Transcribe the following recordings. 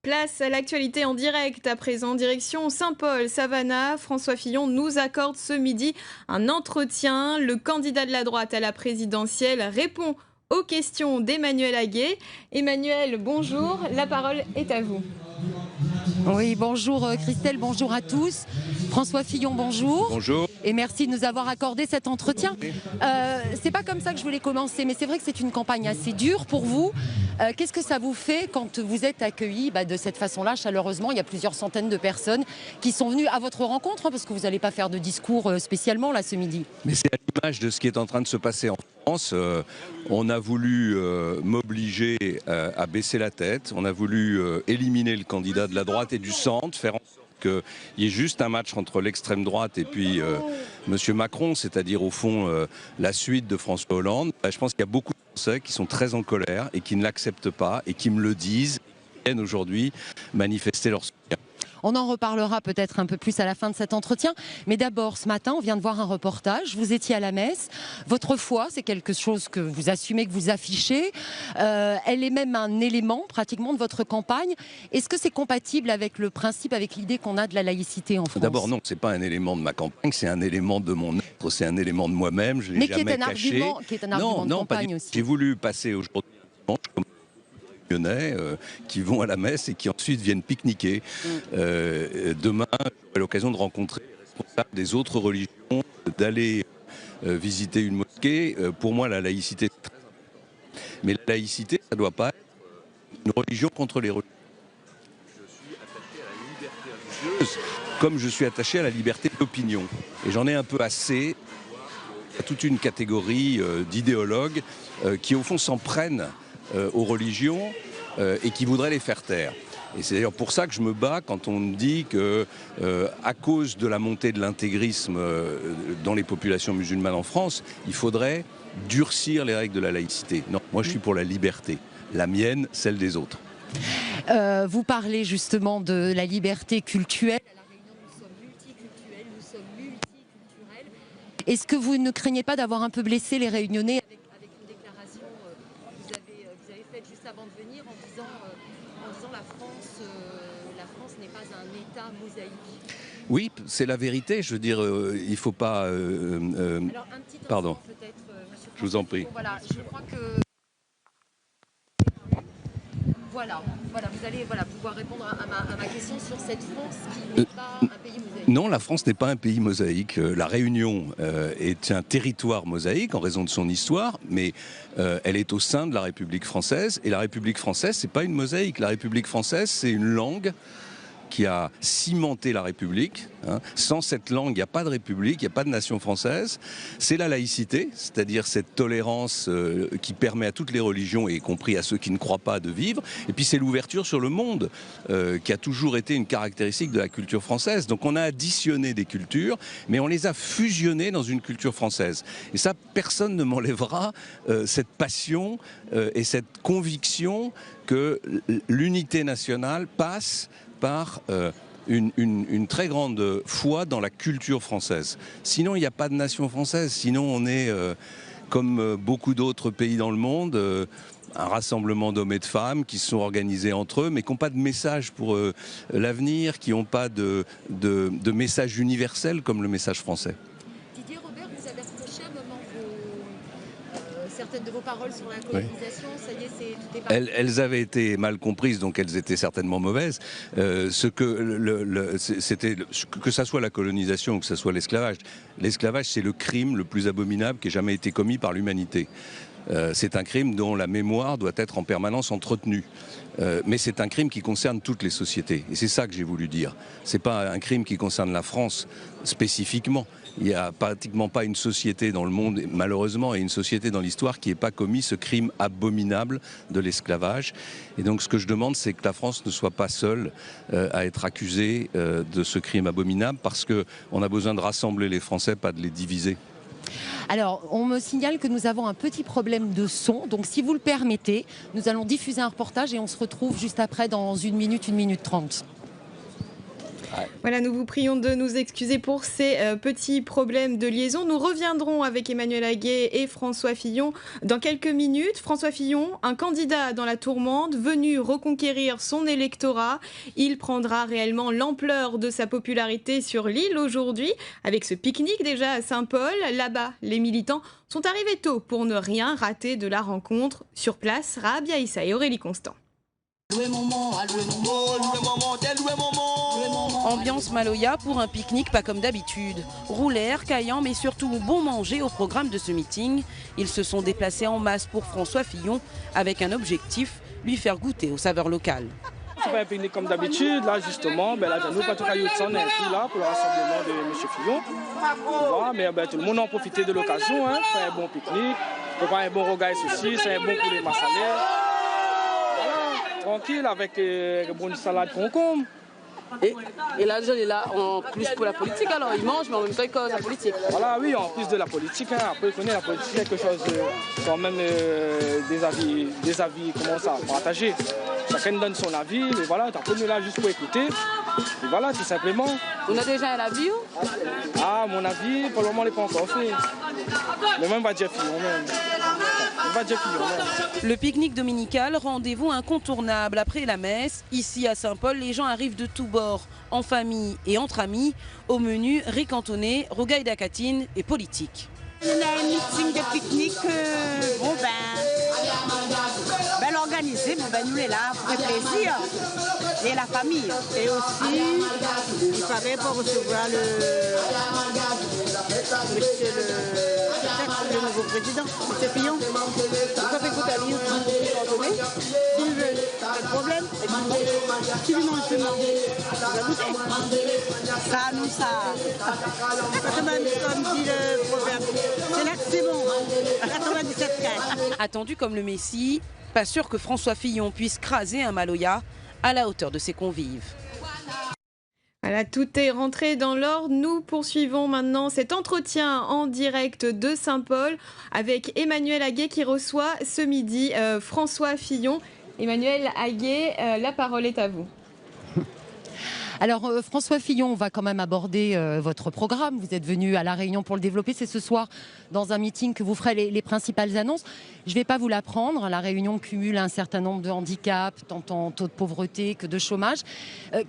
Place à l'actualité en direct à présent, direction Saint-Paul, Savannah. François Fillon nous accorde ce midi un entretien. Le candidat de la droite à la présidentielle répond aux questions d'Emmanuel Aguet. Emmanuel, bonjour, la parole est à vous. Oui, bonjour Christelle, bonjour à tous. François Fillon, bonjour. Bonjour. Et merci de nous avoir accordé cet entretien. C'est pas comme ça que je voulais commencer, mais c'est vrai que c'est une campagne assez dure pour vous. Qu'est-ce que ça vous fait quand vous êtes accueillis de cette façon-là, chaleureusement? Il y a plusieurs centaines de personnes qui sont venues à votre rencontre, parce que vous n'allez pas faire de discours spécialement là ce midi. Mais c'est à l'image de ce qui est en train de se passer en France. On a voulu m'obliger à baisser la tête. On a voulu éliminer le candidat de la droite et du centre, faire en sorte qu'il y ait juste un match entre l'extrême droite et puis M. Macron, c'est-à-dire au fond la suite de François Hollande. Je pense qu'il y a beaucoup de Français qui sont très en colère et qui ne l'acceptent pas et qui me le disent, qui viennent aujourd'hui manifester leur soutien. On en reparlera peut-être un peu plus à la fin de cet entretien. Mais d'abord, ce matin, on vient de voir un reportage. Vous étiez à la messe. Votre foi, c'est quelque chose que vous assumez, que vous affichez. Elle est même un élément pratiquement de votre campagne. Est-ce que c'est compatible avec le principe, avec l'idée qu'on a de la laïcité en France? D'abord, non, c'est pas un élément de ma campagne, c'est un élément de mon être, c'est un élément de moi-même. Je l'ai jamais caché. Qui est un argument de campagne aussi. J'ai voulu passer aujourd'hui qui vont à la messe et qui ensuite viennent pique-niquer. Demain, j'aurai l'occasion de rencontrer les responsables des autres religions, d'aller visiter une mosquée. Pour moi, la laïcité, c'est très important. Mais la laïcité, ça ne doit pas être une religion contre les religions. Je suis attaché à la liberté religieuse comme je suis attaché à la liberté d'opinion. Et j'en ai un peu assez. Il y a toute une catégorie d'idéologues qui, au fond, s'en prennent aux religions et qui voudraient les faire taire. Et c'est d'ailleurs pour ça que je me bats quand on me dit que, à cause de la montée de l'intégrisme dans les populations musulmanes en France, il faudrait durcir les règles de la laïcité. Non, moi je suis pour la liberté, la mienne, celle des autres. Vous parlez justement de la liberté culturelle. À La Réunion, nous sommes multiculturels, nous sommes multiculturels. Est-ce que vous ne craignez pas d'avoir un peu blessé les Réunionnais avec une déclaration que vous avez faite juste avant de venir en disant la France n'est pas un État mosaïque? Oui, c'est la vérité. Je veux dire, il ne faut pas... Alors, un petit pardon, peut-être, monsieur je vous en prie. Voilà, je crois que... Voilà, vous allez pouvoir répondre à ma question sur cette France qui n'est pas un pays mosaïque. Non, la France n'est pas un pays mosaïque. La Réunion est un territoire mosaïque en raison de son histoire, mais elle est au sein de la République française. Et la République française, c'est pas une mosaïque. La République française, c'est une langue qui a cimenté la République. Sans cette langue, il n'y a pas de République, il n'y a pas de nation française. C'est la laïcité, c'est-à-dire cette tolérance qui permet à toutes les religions, y compris à ceux qui ne croient pas, de vivre. Et puis c'est l'ouverture sur le monde, qui a toujours été une caractéristique de la culture française. Donc on a additionné des cultures, mais on les a fusionnées dans une culture française. Et ça, personne ne m'enlèvera cette passion et cette conviction que l'unité nationale passe par une très grande foi dans la culture française. Sinon, il n'y a pas de nation française. Sinon, on est, comme beaucoup d'autres pays dans le monde, un rassemblement d'hommes et de femmes qui se sont organisés entre eux, mais qui n'ont pas de message pour l'avenir, qui n'ont pas de message universel comme le message français. Didier Robert, vous avez reproché à un moment certaines de vos paroles sur la colonisation, oui. Ça y est, tout est parti. Elles avaient été mal comprises, donc elles étaient certainement mauvaises. C'était que ça soit la colonisation ou que ça soit l'esclavage. L'esclavage, c'est le crime le plus abominable qui ait jamais été commis par l'humanité. C'est un crime dont la mémoire doit être en permanence entretenue. Mais c'est un crime qui concerne toutes les sociétés. Et c'est ça que j'ai voulu dire. C'est pas un crime qui concerne la France spécifiquement. Il n'y a pratiquement pas une société dans le monde, malheureusement, et une société dans l'histoire qui n'ait pas commis ce crime abominable de l'esclavage. Et donc ce que je demande, c'est que la France ne soit pas seule à être accusée de ce crime abominable, parce qu'on a besoin de rassembler les Français, pas de les diviser. Alors, on me signale que nous avons un petit problème de son, donc si vous le permettez, nous allons diffuser un reportage et on se retrouve juste après dans 1 minute 30. Voilà, nous vous prions de nous excuser pour ces petits problèmes de liaison. Nous reviendrons avec Emmanuel Aguet et François Fillon dans quelques minutes. François Fillon, un candidat dans la tourmente, venu reconquérir son électorat. Il prendra réellement l'ampleur de sa popularité sur l'île aujourd'hui, avec ce pique-nique déjà à Saint-Paul. Là-bas, les militants sont arrivés tôt pour ne rien rater de la rencontre. Sur place, Rabia Issa et Aurélie Constant. Ambiance Maloya pour un pique-nique pas comme d'habitude. Roulère, caillant, mais surtout bon manger au programme de ce meeting. Ils se sont déplacés en masse pour François Fillon avec un objectif, lui faire goûter aux saveurs locales. C'est pas un pique-nique comme d'habitude, là justement, là, nous, pas tout est là pour le rassemblement de M. Fillon. Voilà, mais tout le monde a profité de l'occasion, hein, faire un bon pique-nique, préparer un bon rogaille aussi, c'est un bon poulet massalé. Voilà, tranquille avec une bonne salade concombre. Et là, il est là en plus pour la politique, alors il mange, mais en même temps il cause la politique. Voilà, oui, en plus de la politique, hein, après, il connaît la politique, quelque chose quand même des avis, comment ça, partagés. Chacun donne son avis, mais voilà, t'as connu là juste pour écouter. Et voilà, tout simplement. On a déjà un avis ou? Ah, mon avis, pour le moment, il n'est pas encore fait. Mais même pas Jeff Fillon, même. Le pique-nique dominical, rendez-vous incontournable après la messe. Ici à Saint-Paul, les gens arrivent de tous bords, en famille et entre amis. Au menu, riz cantonné, rogaille d'acatine et politique. On a un meeting de pique-nique, l'organiser, nous est là pour le plaisir et la famille. Et aussi, il paraît pour recevoir le nouveau président, M. Fillon. Ça fait quoi d'aller S'il veut, pas de problème. Qui lui mange, ça, nous, ça. Comme dit le proverbe, c'est là que c'est bon. 97 cas. Attendu comme le Messie, pas sûr que François Fillon puisse craser un Maloya à la hauteur de ses convives. Voilà, tout est rentré dans l'ordre. Nous poursuivons maintenant cet entretien en direct de Saint-Paul avec Emmanuel Aguet qui reçoit ce midi François Fillon. Emmanuel Aguet, la parole est à vous. Alors François Fillon, on va quand même aborder votre programme. Vous êtes venu à La Réunion pour le développer. C'est ce soir dans un meeting que vous ferez les principales annonces. Je ne vais pas vous l'apprendre. La Réunion cumule un certain nombre de handicaps, tant en taux de pauvreté que de chômage.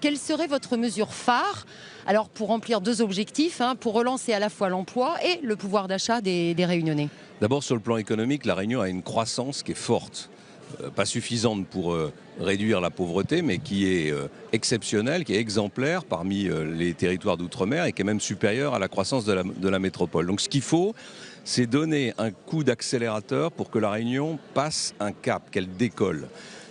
Quelle serait votre mesure phare alors pour remplir deux objectifs, pour relancer à la fois l'emploi et le pouvoir d'achat des Réunionnais? D'abord, sur le plan économique, La Réunion a une croissance qui est forte. Pas suffisante pour réduire la pauvreté, mais qui est exceptionnelle, qui est exemplaire parmi les territoires d'outre-mer et qui est même supérieure à la croissance de la métropole. Donc ce qu'il faut, c'est donner un coup d'accélérateur pour que La Réunion passe un cap, qu'elle décolle.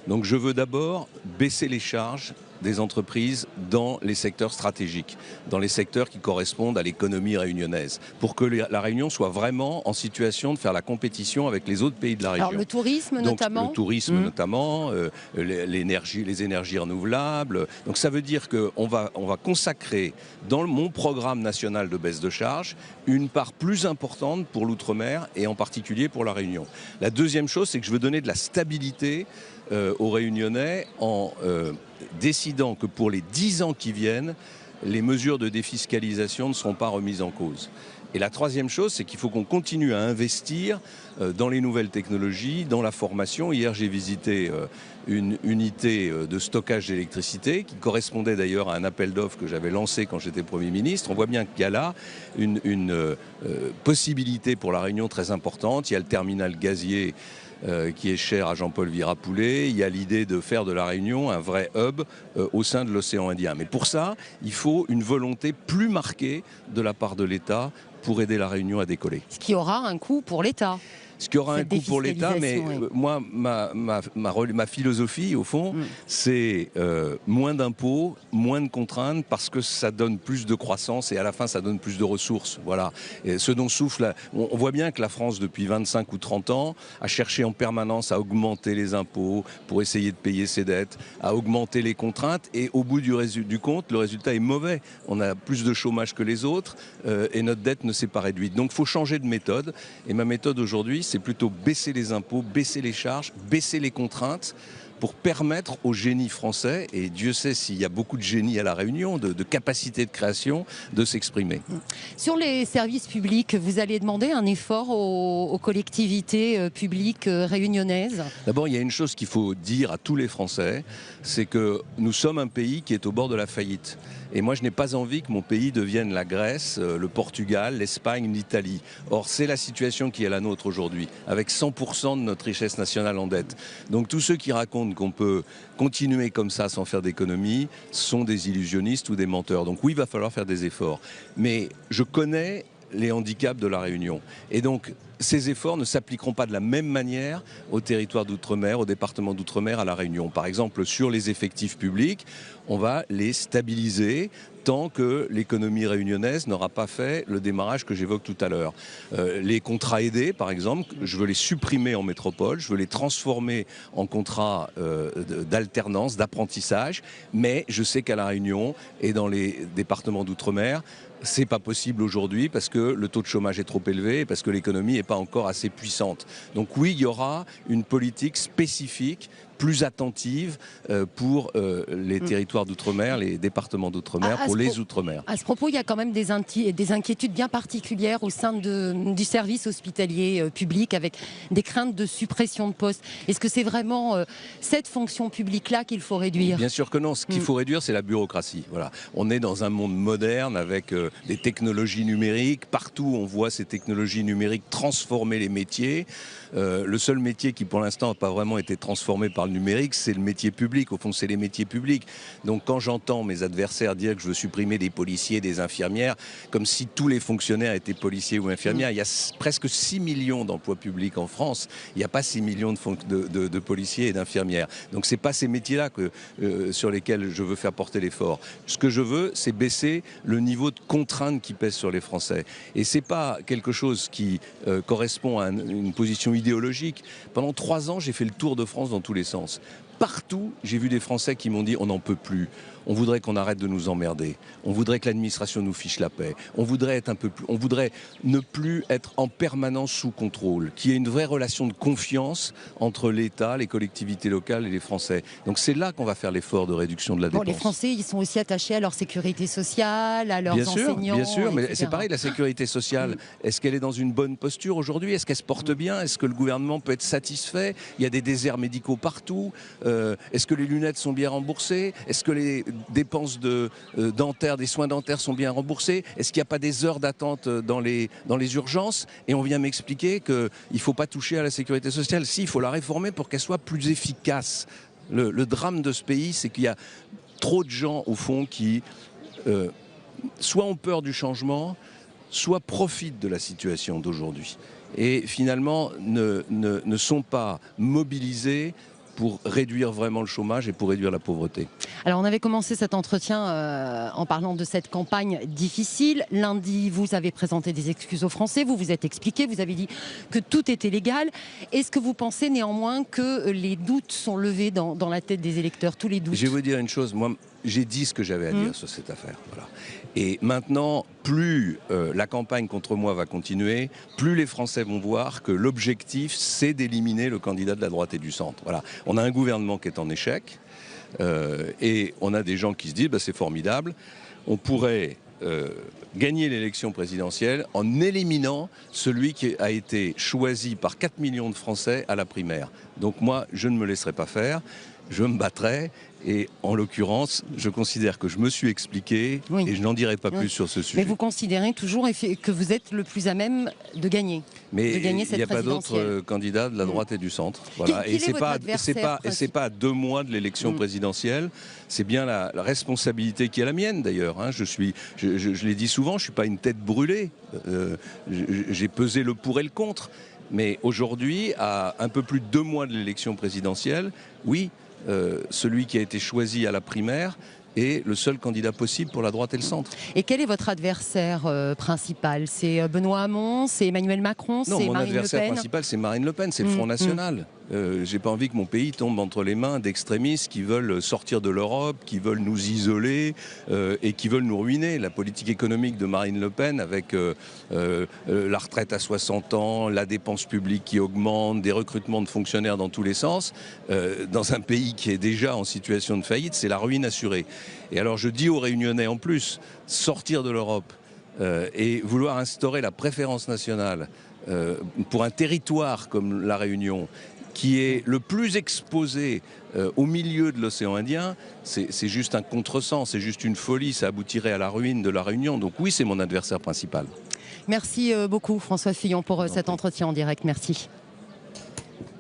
Donc je veux d'abord baisser les charges des entreprises dans les secteurs stratégiques, dans les secteurs qui correspondent à l'économie réunionnaise, pour que la Réunion soit vraiment en situation de faire la compétition avec les autres pays de la région. Alors le tourisme donc, notamment. Le tourisme notamment, les énergies renouvelables. Donc ça veut dire qu'on va consacrer dans mon programme national de baisse de charges une part plus importante pour l'outre-mer et en particulier pour la Réunion. La deuxième chose, c'est que je veux donner de la stabilité aux Réunionnais en décidant que pour les 10 ans qui viennent, les mesures de défiscalisation ne seront pas remises en cause. Et la troisième chose, c'est qu'il faut qu'on continue à investir dans les nouvelles technologies, dans la formation. Hier, j'ai visité une unité de stockage d'électricité qui correspondait d'ailleurs à un appel d'offres que j'avais lancé quand j'étais Premier ministre. On voit bien qu'il y a là une possibilité pour la Réunion très importante. Il y a le terminal gazier qui est cher à Jean-Paul Virapoulet. Il y a l'idée de faire de la Réunion un vrai hub au sein de l'océan Indien. Mais pour ça, il faut une volonté plus marquée de la part de l'État pour aider la Réunion à décoller. Ce qui aura un coût pour l'État. Ce qui aura un coût pour l'État, mais moi, ma philosophie, au fond, c'est moins d'impôts, moins de contraintes, parce que ça donne plus de croissance et à la fin, ça donne plus de ressources. Voilà. Et ce dont souffle, on voit bien que la France, depuis 25 ou 30 ans, a cherché en permanence à augmenter les impôts pour essayer de payer ses dettes, à augmenter les contraintes, et au bout du compte, le résultat est mauvais. On a plus de chômage que les autres, et notre dette ne s'est pas réduite. Donc, il faut changer de méthode. Et ma méthode aujourd'hui, c'est plutôt baisser les impôts, baisser les charges, baisser les contraintes pour permettre au génie français, et Dieu sait s'il y a beaucoup de génie à La Réunion, de capacité de création, de s'exprimer. Sur les services publics, vous allez demander un effort aux collectivités publiques réunionnaises? D'abord, il y a une chose qu'il faut dire à tous les Français, c'est que nous sommes un pays qui est au bord de la faillite. Et moi, je n'ai pas envie que mon pays devienne la Grèce, le Portugal, l'Espagne, l'Italie. Or, c'est la situation qui est la nôtre aujourd'hui, avec 100% de notre richesse nationale en dette. Donc tous ceux qui racontent qu'on peut continuer comme ça sans faire d'économie sont des illusionnistes ou des menteurs. Donc oui, il va falloir faire des efforts. Mais je connais les handicaps de La Réunion. Et donc, ces efforts ne s'appliqueront pas de la même manière aux territoires d'outre-mer, aux départements d'outre-mer, à La Réunion. Par exemple, sur les effectifs publics, on va les stabiliser tant que l'économie réunionnaise n'aura pas fait le démarrage que j'évoque tout à l'heure. Les contrats aidés, par exemple, je veux les supprimer en métropole, je veux les transformer en contrats d'alternance, d'apprentissage, mais je sais qu'à La Réunion et dans les départements d'outre-mer, c'est pas possible aujourd'hui parce que le taux de chômage est trop élevé et parce que l'économie n'est pas encore assez puissante. Donc oui, il y aura une politique spécifique, plus attentive pour les territoires d'outre-mer, les départements d'outre-mer, pour les outre-mer. À ce propos, il y a quand même des inquiétudes bien particulières au sein du service hospitalier public avec des craintes de suppression de postes. Est-ce que c'est vraiment cette fonction publique-là qu'il faut réduire? Bien sûr que non. Ce qu'il faut réduire, c'est la bureaucratie. Voilà. On est dans un monde moderne avec des technologies numériques. Partout, on voit ces technologies numériques transformer les métiers. Le seul métier qui, pour l'instant, n'a pas vraiment été transformé par le numérique, c'est le métier public. Au fond, c'est les métiers publics. Donc, quand j'entends mes adversaires dire que je veux supprimer des policiers, des infirmières, comme si tous les fonctionnaires étaient policiers ou infirmières, il y a presque 6 millions d'emplois publics en France. Il n'y a pas 6 millions de policiers et d'infirmières. Donc, c'est pas ces métiers-là sur lesquels je veux faire porter l'effort. Ce que je veux, c'est baisser le niveau de contrainte qui pèse sur les Français. Et c'est pas quelque chose qui correspond à une position idéologique. Pendant 3 ans, j'ai fait le tour de France dans tous les sens. Partout, j'ai vu des Français qui m'ont dit « on n'en peut plus ». On voudrait qu'on arrête de nous emmerder. On voudrait que l'administration nous fiche la paix. On voudrait ne plus être en permanence sous contrôle. Qu'il y ait une vraie relation de confiance entre l'État, les collectivités locales et les Français. Donc c'est là qu'on va faire l'effort de réduction de la dépense. Les Français, ils sont aussi attachés à leur sécurité sociale, à leurs enseignants. Bien sûr, mais etc. c'est pareil, la sécurité sociale. Est-ce qu'elle est dans une bonne posture aujourd'hui? Est-ce qu'elle se porte bien? Est-ce que le gouvernement peut être satisfait? Il y a des déserts médicaux partout. Est-ce que les lunettes sont bien remboursées? Est-ce que les dépenses dentaires, des soins dentaires sont bien remboursés? Est-ce qu'il n'y a pas des heures d'attente dans les urgences? Et on vient m'expliquer qu'il ne faut pas toucher à la sécurité sociale. Si, il faut la réformer pour qu'elle soit plus efficace. Le drame de ce pays, c'est qu'il y a trop de gens, au fond, qui soit ont peur du changement, soit profitent de la situation d'aujourd'hui. Et finalement, ne sont pas mobilisés pour réduire vraiment le chômage et pour réduire la pauvreté. Alors on avait commencé cet entretien en parlant de cette campagne difficile. Lundi, vous avez présenté des excuses aux Français, vous vous êtes expliqué, vous avez dit que tout était légal. Est-ce que vous pensez néanmoins que les doutes sont levés dans la tête des électeurs, tous les doutes? Je vais vous dire une chose, moi j'ai dit ce que j'avais à dire sur cette affaire. Voilà. Et maintenant, plus la campagne contre moi va continuer, plus les Français vont voir que l'objectif, c'est d'éliminer le candidat de la droite et du centre. Voilà. On a un gouvernement qui est en échec et on a des gens qui se disent c'est formidable, on pourrait gagner l'élection présidentielle en éliminant celui qui a été choisi par 4 millions de Français à la primaire. Donc moi, je ne me laisserai pas faire. Je me battrai et en l'occurrence, je considère que je me suis expliqué et je n'en dirai pas plus sur ce sujet. Mais vous considérez toujours que vous êtes le plus à même de gagner il n'y a pas d'autres candidats de la droite et du centre. Voilà. Et c'est pas à 2 mois de l'élection présidentielle. C'est bien la responsabilité qui est la mienne d'ailleurs. Hein. Je l'ai dit souvent, je ne suis pas une tête brûlée. J'ai pesé le pour et le contre. Mais aujourd'hui, à un peu plus de 2 mois de l'élection présidentielle, oui, celui qui a été choisi à la primaire est le seul candidat possible pour la droite et le centre. Et quel est votre adversaire principal? C'est Benoît Hamon? C'est Emmanuel Macron? Non, c'est mon Marine adversaire Le Pen? principal, c'est Marine Le Pen, c'est le Front National. J'ai pas envie que mon pays tombe entre les mains d'extrémistes qui veulent sortir de l'Europe, qui veulent nous isoler et qui veulent nous ruiner. La politique économique de Marine Le Pen avec la retraite à 60 ans, la dépense publique qui augmente, des recrutements de fonctionnaires dans tous les sens, dans un pays qui est déjà en situation de faillite, c'est la ruine assurée. Et alors je dis aux Réunionnais en plus, sortir de l'Europe et vouloir instaurer la préférence nationale pour un territoire comme la Réunion, qui est le plus exposé au milieu de l'océan Indien, c'est juste un contresens, c'est juste une folie, ça aboutirait à la ruine de la Réunion. Donc oui, c'est mon adversaire principal. Merci beaucoup François Fillon pour cet entretien en direct, merci.